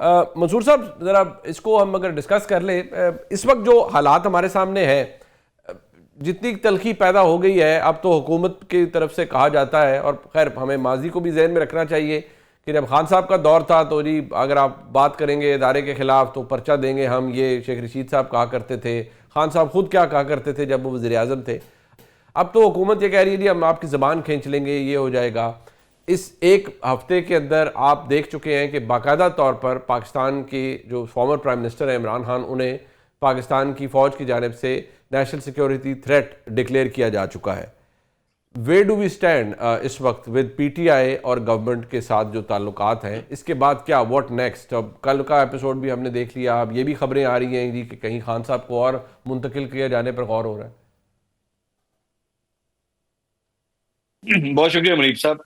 منصور صاحب ذرا اس کو ہم اگر ڈسکس کر لیں، اس وقت جو حالات ہمارے سامنے ہیں، جتنی تلخی پیدا ہو گئی ہے، اب تو حکومت کی طرف سے کہا جاتا ہے، اور خیر ہمیں ماضی کو بھی ذہن میں رکھنا چاہیے کہ جب خان صاحب کا دور تھا تو جی اگر آپ بات کریں گے ادارے کے خلاف تو پرچہ دیں گے ہم، یہ شیخ رشید صاحب کہا کرتے تھے، خان صاحب خود کیا کہا کرتے تھے جب وہ وزیر اعظم تھے۔ اب تو حکومت یہ کہہ رہی ہے جی ہم آپ کی زبان کھینچ لیں گے، یہ ہو جائے گا۔ اس ایک ہفتے کے اندر آپ دیکھ چکے ہیں کہ باقاعدہ طور پر پاکستان کے جو فارمر پرائم منسٹر ہیں عمران خان، انہیں پاکستان کی فوج کی جانب سے نیشنل سیکیورٹی تھریٹ ڈکلیئر کیا جا چکا ہے۔ ویئر ڈو وی اسٹینڈ اس وقت ود پی ٹی آئی اور گورنمنٹ کے ساتھ جو تعلقات ہیں، اس کے بعد کیا واٹ نیکسٹ؟ اب کل کا ایپیسوڈ بھی ہم نے دیکھ لیا، اب یہ بھی خبریں آ رہی ہیں جی کہ کہیں خان صاحب کو اور منتقل کیا جانے پر غور ہو رہا ہے۔ بہت شکریہ منیب صاحب۔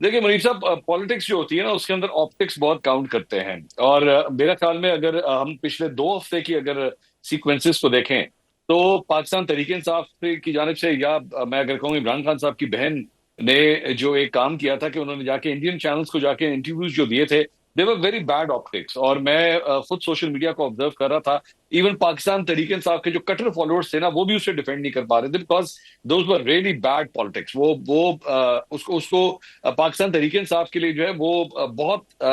دیکھیے منیب صاحب، پالیٹکس جو ہوتی ہے نا اس کے اندر آپٹکس بہت کاؤنٹ کرتے ہیں، اور میرا خیال میں اگر ہم پچھلے 2 ہفتے کی اگر سیکوینسز کو دیکھیں تو پاکستان تحریک انصاف کی جانب سے، یا میں اگر کہوں عمران خان صاحب کی بہن نے جو ایک کام کیا تھا کہ انہوں نے جا کے انڈین چینلز کو جا کے انٹرویوز جو دیے تھے، دے ور ویری بیڈ آپٹکس، اور میں خود سوشل میڈیا کو آبزرو کر رہا تھا۔ ایون پاکستان تحریک انصاف کے جو کٹر فالوورز تھے نا، وہ بھی اسے ڈیفینڈ نہیں کر پا رہے تھے، because those were really bad politics. اس کو پاکستان تحریک انصاف کے لیے جو ہے وہ بہت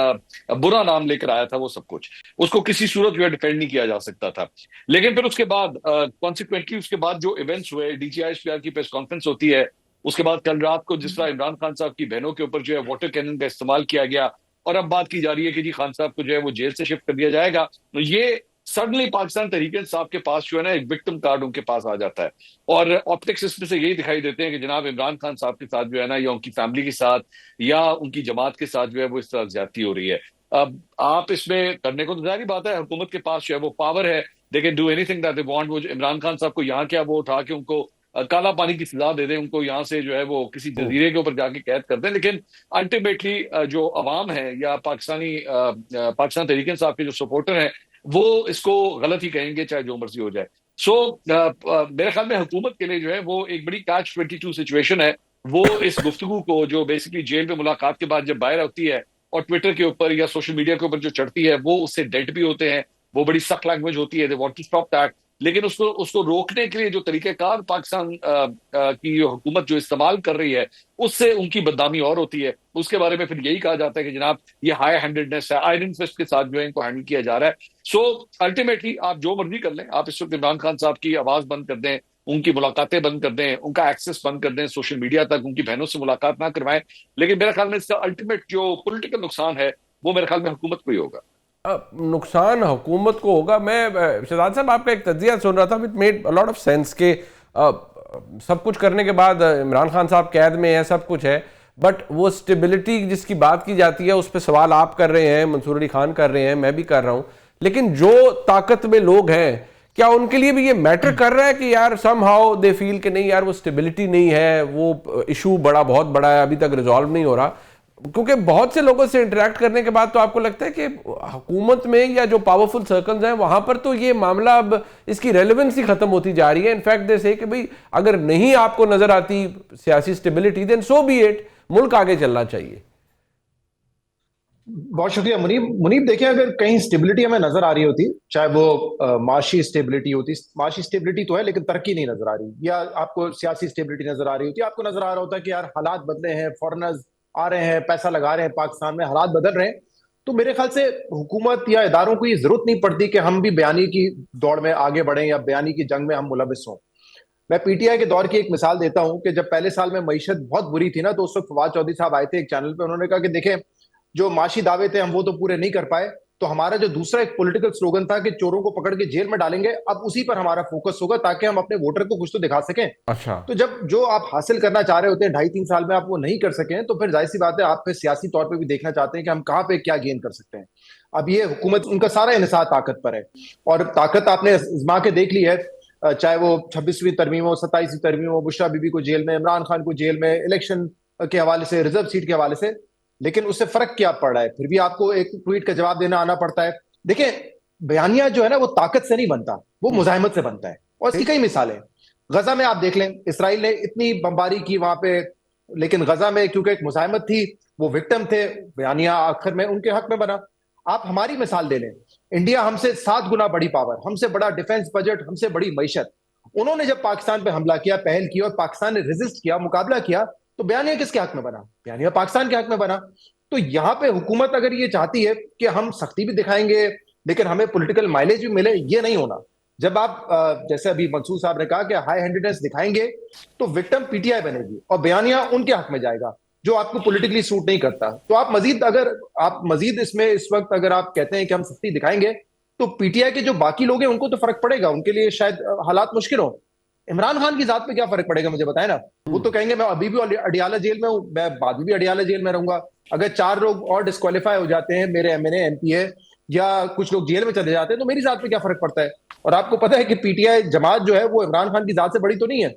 برا نام لے کر آیا تھا وہ سب کچھ، اس کو کسی صورت جو ہے ڈیفینڈ نہیں کیا جا سکتا تھا۔ لیکن پھر اس کے بعد کانسیکوینٹلی اس کے بعد جو ایونٹس ہوئے، D G I S P R کی پریس کانفرنس ہوتی ہے، اس کے بعد کل رات کو جس طرح عمران خان صاحب کی بہنوں کے اوپر جو ہے واٹر کینن کا استعمال کیا گیا، اور اب بات کی جا رہی ہے کہ جی خان صاحب کو جو ہے وہ جیل سے شفٹ کر دیا جائے گا، تو یہ سڈنلی پاکستان تحریک انصاف کے پاس جو ہے نا ایک وکٹم کارڈ ان کے پاس آ جاتا ہے، اور آپٹکس اس میں سے یہی دکھائی دیتے ہیں کہ جناب عمران خان صاحب کے ساتھ جو ہے نا، یا ان کی فیملی کے ساتھ یا ان کی جماعت کے ساتھ جو ہے وہ اس طرح زیادتی ہو رہی ہے۔ اب آپ اس میں کرنے کو تو ظاہری بات ہے، حکومت کے پاس جو ہے وہ پاور ہے، they can do any thing that they want. وہ عمران خان صاحب کو یہاں کیا وہ اٹھا کے ان کو کالا پانی کی سزا دے دیں، ان کو یہاں سے جو ہے وہ کسی جزیرے کے اوپر جا کے قید کر دیں، لیکن الٹیمیٹلی جو عوام ہے یا پاکستان تحریک انصاف کے جو سپورٹر ہیں وہ اس کو غلط ہی کہیں گے، چاہے جو مرضی ہو جائے۔ سو میرے خیال میں حکومت کے لیے جو ہے وہ ایک بڑی کیچ 22 سچویشن ہے۔ وہ اس گفتگو کو جو بیسکلی جیل میں ملاقات کے بعد جب باہر ہوتی ہے اور ٹویٹر کے اوپر یا سوشل میڈیا کے اوپر جو چڑھتی ہے، وہ اس سے ڈیٹ بھی ہوتے ہیں، وہ بڑی سخت لینگویج ہوتی ہے، they want to stop that, لیکن اس کو روکنے کے لیے جو طریقہ کار پاکستان کی جو حکومت جو استعمال کر رہی ہے، اس سے ان کی بدنامی اور ہوتی ہے۔ اس کے بارے میں پھر یہی کہا جاتا ہے کہ جناب یہ ہائی ہینڈڈنیس ہے، آئرن فسٹ کے ساتھ جو ہے ان کو ہینڈل کیا جا رہا ہے۔ سو الٹیمیٹلی آپ جو مرضی کر لیں، آپ اس وقت عمران خان صاحب کی آواز بند کر دیں، ان کی ملاقاتیں بند کر دیں، ان کا ایکسس بند کر دیں سوشل میڈیا تک، ان کی بہنوں سے ملاقات نہ کروائیں، لیکن میرے خیال میں اس کا الٹیمیٹ جو پولیٹیکل نقصان ہے وہ میرے خیال میں حکومت کو ہی ہوگا۔ نقصان حکومت کو ہوگا۔ میں شہزاد صاحب آپ کا ایک تجزیہ سن رہا تھا، it made lot of sense کہ سب کچھ کرنے کے بعد عمران خان صاحب قید میں ہیں، سب کچھ ہے، بٹ وہ سٹیبلٹی جس کی بات کی جاتی ہے اس پہ سوال آپ کر رہے ہیں، منصور علی خان کر رہے ہیں، میں بھی کر رہا ہوں، لیکن جو طاقت میں لوگ ہیں کیا ان کے لیے بھی یہ میٹر کر رہا ہے کہ یار سم ہاؤ دے فیل کہ نہیں یار وہ سٹیبلٹی نہیں ہے، وہ ایشو بہت بڑا ہے، ابھی تک ریزالو نہیں ہو رہا؟ کیونکہ بہت سے لوگوں سے انٹریکٹ کرنے کے بعد تو آپ کو لگتا ہے کہ حکومت میں یا جو پاورفل سرکلز ہیں وہاں پر تو یہ معاملہ اب اس کی ریلیونس ہی ختم ہوتی جا رہی ہے۔ انفیکٹ دے سے کہ بھئی اگر نہیں آپ کو نظر آتی سیاسی stability then so be it, ملک آگے چلنا چاہیے۔ بہت شکریہ منیب دیکھیں اگر کہیں سٹیبلٹی ہمیں نظر آ رہی ہوتی، چاہے وہ معاشی سٹیبلٹی ہوتی، معاشی سٹیبلٹی تو ہے لیکن ترقی نہیں نظر آ رہی، یا آپ کو سیاسی سٹیبلٹی نظر آ رہی ہوتی، آپ کو نظر آ رہا ہوتا کہ یار حالات بدلے ہیں، فورنرز آ رہے ہیں، پیسہ لگا رہے ہیں پاکستان میں، حالات بدل رہے ہیں، تو میرے خیال سے حکومت یا اداروں کو یہ ضرورت نہیں پڑتی کہ ہم بھی بیانی کی دوڑ میں آگے بڑھیں یا بیانی کی جنگ میں ہم ملوث ہوں۔ میں پی ٹی آئی کے دور کی ایک مثال دیتا ہوں کہ جب پہلے سال میں معیشت بہت بری تھی نا، تو اس وقت فواد چودھری صاحب آئے تھے ایک چینل پہ، انہوں نے کہا کہ دیکھیں جو معاشی دعوے تھے ہم وہ تو پورے نہیں کر پائے، تو ہمارا جو دوسرا ایک پولیٹیکل سلوگن تھا کہ چوروں کو پکڑ کے جیل میں ڈالیں گے، اب اسی پر ہمارا فوکس ہوگا تاکہ ہم اپنے ووٹر کو کچھ تو دکھا سکیں۔ اچھا، تو جب جو آپ حاصل کرنا چاہ رہے ہوتے ہیں 2.5-3 سال میں آپ وہ نہیں کر سکیں، تو پھر ظاہر سی بات ہے آپ پھر سیاسی طور پہ بھی دیکھنا چاہتے ہیں کہ ہم کہاں پہ کیا گین کر سکتے ہیں۔ اب یہ حکومت ان کا سارا انحصار طاقت پر ہے، اور طاقت آپ نے آزما کے دیکھ لی ہے، چاہے وہ 26ویں ترمیم ہو، 27ویں ترمیم ہو، بشرا بی بی کو جیل میں، عمران خان کو جیل میں، الیکشن کے حوالے سے، ریزرو سیٹ کے حوالے سے، لیکن اس سے فرق کیا پڑ رہا ہے؟ پھر بھی آپ کو ایک ٹویٹ کا جواب دینا آنا پڑتا ہے۔ دیکھیں بیانیہ جو ہے نا وہ طاقت سے نہیں بنتا، وہ مزاحمت سے بنتا ہے، اور اس کی کئی مثالیں۔ غزہ میں آپ دیکھ لیں، اسرائیل نے اتنی بمباری کی وہاں پہ، لیکن غزہ میں کیونکہ ایک مزاحمت تھی، وہ وکٹم تھے، بیانیہ آخر میں ان کے حق میں بنا۔ آپ ہماری مثال لے لیں، انڈیا ہم سے 7 گنا بڑی پاور، ہم سے بڑا ڈیفنس بجٹ، ہم سے بڑی معیشت، انہوں نے جب پاکستان پہ حملہ کیا، پہل کی، اور پاکستان نے ریزسٹ کیا، مقابلہ کیا، تو بیانیہ کس کے حق میں بنا؟ بیانیہ پاکستان کے حق میں بنا۔ تو یہاں پہ حکومت اگر یہ چاہتی ہے کہ ہم سختی بھی دکھائیں گے لیکن ہمیں پولیٹیکل مائلیج بھی ملے، یہ نہیں ہونا۔ جب آپ جیسے ابھی منصور صاحب نے کہا کہ ہائی ہینڈیڈنس دکھائیں گے تو وکٹم پی ٹی آئی بنے گی اور بیانیہ ان کے حق میں جائے گا جو آپ کو پولیٹیکلی سوٹ نہیں کرتا۔ تو آپ مزید اس میں اس وقت اگر آپ کہتے ہیں کہ ہم سختی دکھائیں گے تو پی ٹی آئی کے جو باقی لوگ ہیں ان کو تو فرق پڑے گا، ان کے لیے شاید حالات مشکل ہوں۔ عمران خان کی ذات پہ کیا فرق پڑے گا مجھے بتائیں نا؟ وہ تو کہیں گے میں ابھی بھی اڈیالہ جیل میں ہوں، میں بعد میں بھی اڈیالہ جیل میں رہوں گا۔ اگر 4 لوگ اور ڈسکوالیفائی ہو جاتے ہیں، میرے ایم این اے، ایم پی اے، یا کچھ لوگ جیل میں چلے جاتے ہیں، تو میری ذات پہ کیا فرق پڑتا ہے؟ اور آپ کو پتا ہے کہ پی ٹی آئی جماعت جو ہے وہ عمران خان کی ذات سے بڑی تو نہیں ہے،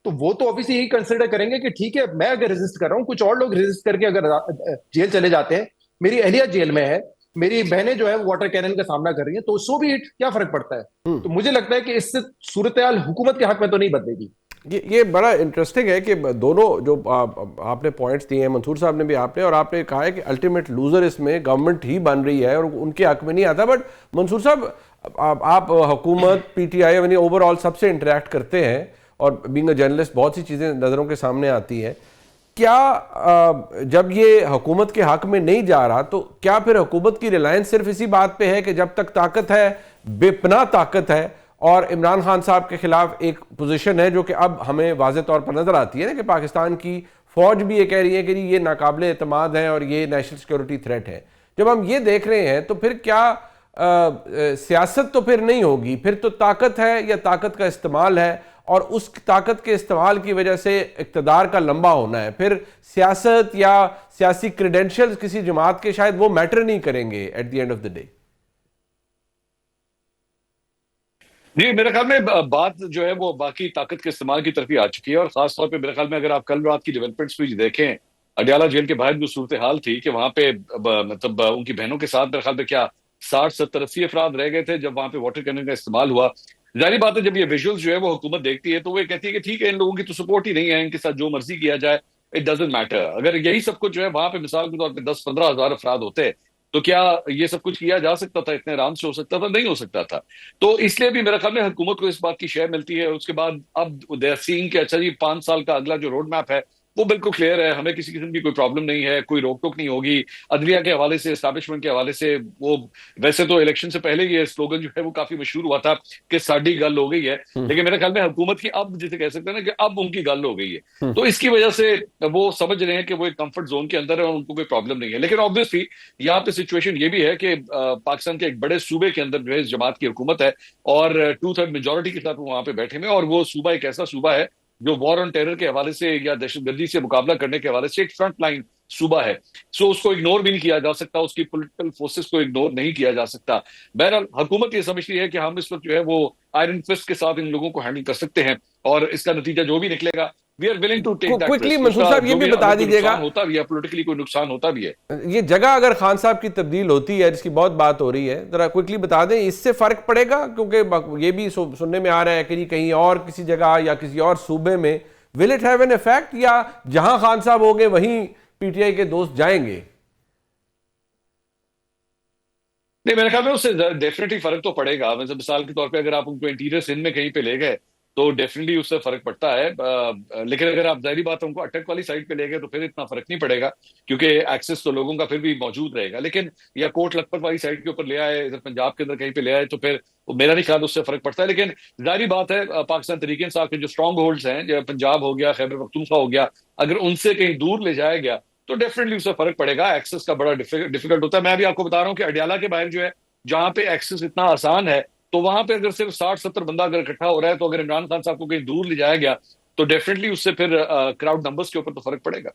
تو وہ تو آبویسلی یہی کنسیڈر کریں گے کہ ٹھیک ہے میں اگر ریزسٹ کر رہا ہوں، کچھ اور لوگ ریزسٹ کر کے اگر جیل چلے جاتے ہیں، میری اہلیہ جیل میں ہے، میری بہنیں جو ہے واٹر کینن کا سامنا کر رہی ہیں، تو سو بھی اٹ، کیا فرق پڑتا ہے؟ تو مجھے لگتا ہے کہ اس سے صورتحال حکومت کے حق میں تو نہیں بدلے گی۔ یہ بڑا انٹرسٹنگ ہے کہ دونوں جو آپ نے پوائنٹس دیے ہیں، منصور صاحب نے بھی، آپ نے، اور آپ نے کہا ہے کہ الٹیمیٹ لوزر اس میں گورنمنٹ ہی بن رہی ہے اور ان کے حق میں نہیں آتا۔ بٹ منصور صاحب، آپ حکومت، پی ٹی آئی، یعنی اوور آل سب سے انٹریکٹ کرتے ہیں، اور بینگ اے جرنلسٹ بہت سی چیزیں نظروں کے سامنے آتی ہیں۔ کیا جب یہ حکومت کے حق میں نہیں جا رہا تو کیا پھر حکومت کی ریلائنس صرف اسی بات پہ ہے کہ جب تک طاقت ہے، بے پناہ طاقت ہے، اور عمران خان صاحب کے خلاف ایک پوزیشن ہے جو کہ اب ہمیں واضح طور پر نظر آتی ہے نا، کہ پاکستان کی فوج بھی یہ کہہ رہی ہے کہ یہ ناقابل اعتماد ہے اور یہ نیشنل سیکورٹی تھریٹ ہے۔ جب ہم یہ دیکھ رہے ہیں تو پھر کیا سیاست تو پھر نہیں ہوگی، پھر تو طاقت ہے یا طاقت کا استعمال ہے، اور اس طاقت کے استعمال کی وجہ سے اقتدار کا لمبا ہونا ہے۔ پھر سیاست یا سیاسی کریڈینشلز کسی جماعت کے شاید وہ میٹر نہیں کریں گے at the end of the day. جی، میرے خیال میں بات جو ہے وہ باقی طاقت کے استعمال کی طرف ہی آ چکی ہے، اور خاص طور پہ میرے خیال میں اگر آپ کل رات کی ڈیولپمنٹس بھی دیکھیں، اڈیالہ جیل کے باہر جو صورتحال تھی کہ وہاں پہ مطلب ان کی بہنوں کے ساتھ میرے خیال میں کیا 60 70 80 افراد رہ گئے تھے جب وہاں پہ واٹر کینن کا استعمال ہوا۔ ظاہری بات ہے جب یہ ویژولز جو ہے وہ حکومت دیکھتی ہے تو وہ کہتی ہے کہ ٹھیک ہے، ان لوگوں کی تو سپورٹ ہی نہیں ہے، ان کے ساتھ جو مرضی کیا جائے، اٹ ڈزنٹ میٹر۔ اگر یہی سب کچھ جو ہے وہاں پہ مثال کے طور پہ 10 15 ہزار افراد ہوتے تو کیا یہ سب کچھ کیا جا سکتا تھا؟ اتنے آرام سے ہو سکتا تھا؟ نہیں ہو سکتا تھا۔ تو اس لیے بھی میرا خیال ہے حکومت کو اس بات کی شے ملتی ہے۔ اس کے بعد اب دے آر سینگ کہ اچھا جی 5 سال کا اگلا جو روڈ میپ ہے وہ بالکل کلیئر ہے، ہمیں کسی قسم کی کوئی پرابلم نہیں ہے، کوئی روک ٹوک نہیں ہوگی عدلیہ کے حوالے سے، اسٹیبلشمنٹ کے حوالے سے۔ وہ ویسے تو الیکشن سے پہلے یہ سلوگن جو ہے وہ کافی مشہور ہوا تھا کہ ساڈی گل ہو گئی ہے، لیکن میرے خیال میں حکومت کی اب جسے کہہ سکتے ہیں نا کہ اب ان کی گل ہو گئی ہے، تو اس کی وجہ سے وہ سمجھ رہے ہیں کہ وہ ایک کمفرٹ زون کے اندر ہے اور ان کو کوئی پرابلم نہیں ہے۔ لیکن آبویسلی یہاں پہ سچویشن یہ بھی ہے کہ پاکستان کے ایک بڑے صوبے کے اندر جو ہے اس جماعت کی حکومت ہے، اور 2/3 میجورٹی کے ساتھ وہ وہاں پہ بیٹھے ہوئے، اور وہ صوبہ ایک ایسا صوبہ ہے جو وار آن ٹیرر کے حوالے سے یا دہشت گردی سے مقابلہ کرنے کے حوالے سے ایک فرنٹ لائن صوبہ ہے۔ سو اس کو اگنور بھی نہیں کیا جا سکتا، اس کی پولیٹیکل فورسز کو اگنور نہیں کیا جا سکتا۔ بہرحال حکومت یہ سمجھتی ہے کہ ہم اس وقت جو ہے وہ آئرن فسٹ کے ساتھ ان لوگوں کو ہینڈل کر سکتے ہیں، اور اس کا نتیجہ جو بھی نکلے گا we are willing to take that quickly risk. Mansoor صاحب یہ بھی بتا دیجیے گا، نقصان ہوتا بھی ہے، پولیٹیکلی کوئی نقصان ہوتا بھی ہے۔ یہ جگہ اگر خان صاحب کی تبدیل ہوتی ہے جس کی بہت بات ہو رہی ہے، ذرا کوئکلی بتا دیں اس سے فرق پڑے گا؟ کیونکہ یہ بھی سننے میں آ رہا ہے کہ کہیں اور کسی جگہ یا کسی اور صوبے میں will it have an effect، یا جہاں خان صاحب ہوں گے وہیں پی ٹی آئی کے دوست جائیں گے؟ نہیں، میرے خیال میں اس سے ڈیفینیٹلی فرق تو پڑے گا۔ مثال کے طور پہ اگر آپ ان کو انٹیریئر سندھ میں کہیں پہ لے گئے تو ڈیفینیٹلی اس سے فرق پڑتا ہے، لیکن اگر آپ ظاہری بات ان کو اٹک والی سائڈ پہ لے گئے تو پھر اتنا فرق نہیں پڑے گا، کیونکہ ایکسس تو لوگوں کا پھر بھی موجود رہے گا۔ لیکن یا کوٹ لکھپت والی سائڈ کے اوپر لے آئے، ادھر پنجاب کے اندر کہیں پہ لے آئے، تو پھر میرا نہیں خیال اس سے فرق پڑتا ہے۔ لیکن ظاہری بات ہے پاکستان تحریک انصاف کے جو اسٹرانگ ہولڈز ہیں، جو پنجاب ہو گیا، خیبر پختونخوا ہو گیا، اگر ان سے کہیں دور لے جایا گیا تو ڈیفینیٹلی اس سے فرق پڑے گا، ایکسس کا بڑا ڈیفیکلٹ ہوتا ہے۔ میں بھی آپ کو بتا رہا ہوں کہ اڈیالہ کے باہر جو ہے جہاں پہ ایکسس اتنا آسان ہے، تو وہاں پہ اگر صرف 60 70 بندہ اگر اکٹھا ہو رہا ہے، تو اگر عمران خان صاحب کو کہیں دور لے جایا گیا تو ڈیفینیٹلی اس سے پھر کراؤڈ نمبرز کے اوپر تو فرق پڑے گا۔